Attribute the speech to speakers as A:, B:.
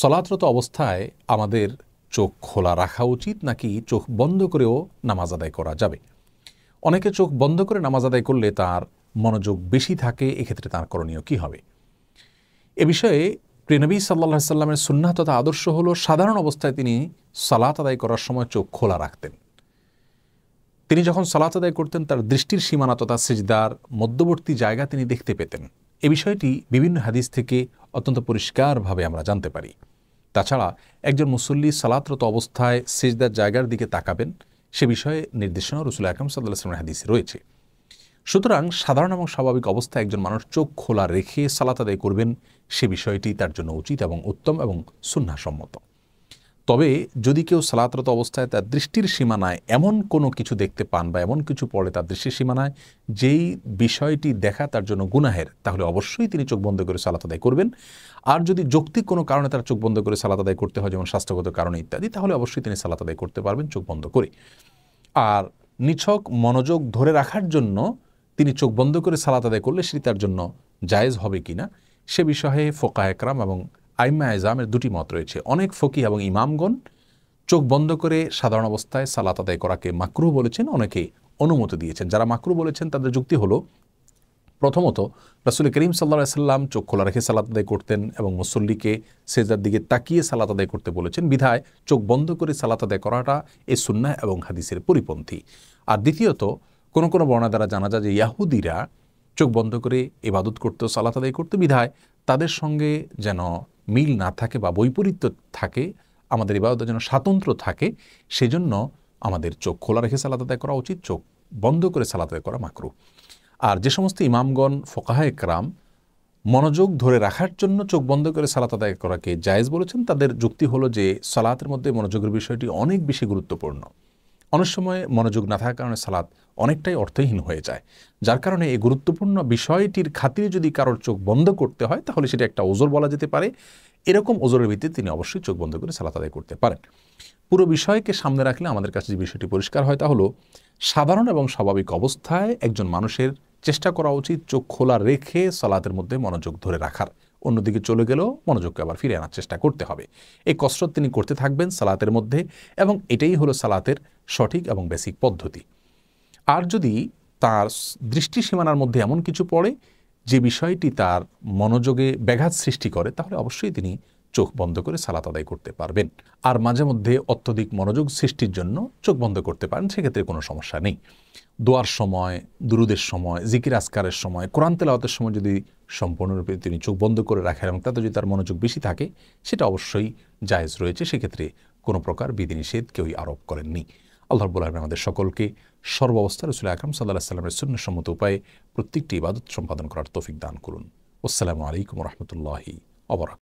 A: সলাতরত অবস্থায় আমাদের চোখ খোলা রাখা উচিত নাকি চোখ বন্ধ করেও নামাজ আদায় করা যাবে? অনেকে চোখ বন্ধ করে নামাজ আদায় করলে তার মনোযোগ বেশি থাকে, এক্ষেত্রে তার করণীয় কী হবে? এ বিষয়ে প্রিয়নবী সাল্লাল্লাহু আলাইহি সাল্লামের সুন্নাহ তথা আদর্শ হলো সাধারণ অবস্থায় তিনি সালাত আদায় করার সময় চোখ খোলা রাখতেন। তিনি যখন সালাত আদায় করতেন তার দৃষ্টির সীমানা তথা সিজদার মধ্যবর্তী জায়গা তিনি দেখতে পেতেন। এ বিষয়টি বিভিন্ন হাদিস থেকে অত্যন্ত পরিষ্কারভাবে আমরা জানতে পারি। তাছাড়া একজন মুসল্লি সালাতরত অবস্থায় সিজদার জায়গার দিকে তাকাবেন, সে বিষয়ে নির্দেশনা রাসূল আকরাম সাল্লাল্লাহু আলাইহি ওয়াসাল্লামের হাদিসে রয়েছে। সুতরাং সাধারণ এবং স্বাভাবিক অবস্থায় একজন মানুষ চোখ খোলা রেখে সালাত আদায় করবেন, সে বিষয়টি তার জন্য উচিত এবং উত্তম এবং সুন্নাহসম্মত। তবে যদি কেউ সালাতরত অবস্থায় তার দৃষ্টির সীমানায় এমন কোনো কিছু দেখতে পান বা এমন কিছু পড়ে তার দৃষ্টির সীমানায় যেই বিষয়টি দেখা তার জন্য গুনাহের, তাহলে অবশ্যই তিনি চোখ বন্ধ করে সালাত আদায় করবেন। আর যদি যৌক্তিক কোনো কারণে তার চোখ বন্ধ করে সালাত আদায় করতে হয়, যেমন স্বাস্থ্যগত কারণে ইত্যাদি, তাহলে অবশ্যই তিনি সালাত আদায় করতে পারবেন চোখ বন্ধ করে। আর নিছক মনোযোগ ধরে রাখার জন্য তিনি চোখ বন্ধ করে সালাত আদায় করলে সেটি তার জন্য জায়েজ হবে কিনা, সে বিষয়ে ফোকায়ে কেরাম এবং আইম্মা এজামের দুটি মত রয়েছে। অনেক ফকিহ এবং ইমামগণ চোখ বন্ধ করে সাধারণ অবস্থায় সালাত আদায় করাকে মাকরুহ বলেছেন, অনেকে অনুমতি দিয়েছেন। যারা মাকরুহ বলেছেন তাদের যুক্তি হলো, প্রথমত রাসূল করিম সাল্লাল্লাহু আলাইহি ওয়াসাল্লাম চোখ খোলা রেখে সালাত আদায় করতেন এবং মুসল্লিকে সিজদার দিকে তাকিয়ে সালাত আদায় করতে বলেছেন, বিধায় চোখ বন্ধ করে সালাত আদায় করাটা এই সুন্নাহ এবং হাদিসের পরিপন্থী। আর দ্বিতীয়ত কোনো কোনো বর্ণনা দ্বারা জানা যায় যে ইয়াহুদিরা চোখ বন্ধ করে ইবাদত করত, সালাত আদায় করতে, বিধায় তাদের সঙ্গে যেন মিল না থাকে বা বৈপরীত্য থাকে, আমাদের ইবাদতের যেন স্বাতন্ত্র্য থাকে, সেজন্য আমাদের চোখ খোলা রেখে সালাত আদায় করা উচিত, চোখ বন্ধ করে সালাত আদায় করা মাকরুহ। আর যে সমস্ত ইমামগণ ফোকাহায়ে কেরাম মনোযোগ ধরে রাখার জন্য চোখ বন্ধ করে সালাত আদায় করাকে জায়েজ বলেছেন, তাদের যুক্তি হলো যে সালাতের মধ্যে মনোযোগের বিষয়টি অনেক বেশি গুরুত্বপূর্ণ। অনেক সময় মনোযোগ না থাকার কারণে সালাত অনেকটাই অর্থহীন হয়ে যায়, যার কারণে এই গুরুত্বপূর্ণ বিষয়টির খাতিরে যদি কারোর চোখ বন্ধ করতে হয় তাহলে সেটা একটা ওজর বলা যেতে পারে। এরকম ওজরের ভিত্তিতে তিনি অবশ্যই চোখ বন্ধ করে সালাত আদায় করতে পারেন। পুরো বিষয়কে সামনে রাখলে আমাদের কাছে যে বিষয়টি পরিষ্কার হয় তা হলো, সাধারণ এবং স্বাভাবিক অবস্থায় একজন মানুষের চেষ্টা করা উচিত চোখ খোলা রেখে সালাতের মধ্যে মনোযোগ ধরে রাখার। অন্যদিকে চলে গেলেও মনোযোগকে আবার ফিরে আনার চেষ্টা করতে হবে। এই কসরত তিনি করতে থাকবেন সালাতের মধ্যে, এবং এটাই হলো সালাতের সঠিক এবং বেসিক পদ্ধতি। আর যদি তার দৃষ্টি সীমানার মধ্যে এমন কিছু পড়ে যে বিষয়টি তার মনোযোগে ব্যাঘাত সৃষ্টি করে, তাহলে অবশ্যই তিনি চোখ বন্ধ করে সালাত আদায় করতে পারবেন। আর মাঝে মধ্যে অত্যধিক মনোযোগ সৃষ্টির জন্য চোখ বন্ধ করতে পারেন, সেক্ষেত্রে কোনো সমস্যা নেই। দোয়ার সময়, দুরুদের সময়, জিকির আজকারের সময়, কোরআন তেলাওয়াতের সময় যদি সম্পূর্ণরূপে তিনি চোখ বন্ধ করে রাখেন এবং তাতে যদি তার মনোযোগ বেশি থাকে, সেটা অবশ্যই জায়েজ রয়েছে, সেক্ষেত্রে কোনো প্রকার বিধিনিষেধ কেউই আরোপ করেননি। আল্লাহ রাব্বুল আলামিন আমাদের সকলকে সর্বাবস্থায় রাসূল আকরাম সাল্লাল্লাহু আলাইহি ওয়াসাল্লামের সুন্নাহসম্মত উপায়ে প্রত্যেকটি ইবাদত সম্পাদন করার তৌফিক দান করুন। আসসালামু আলাইকুম ওয়া রাহমাতুল্লাহি ওয়া বারাকাতুহু।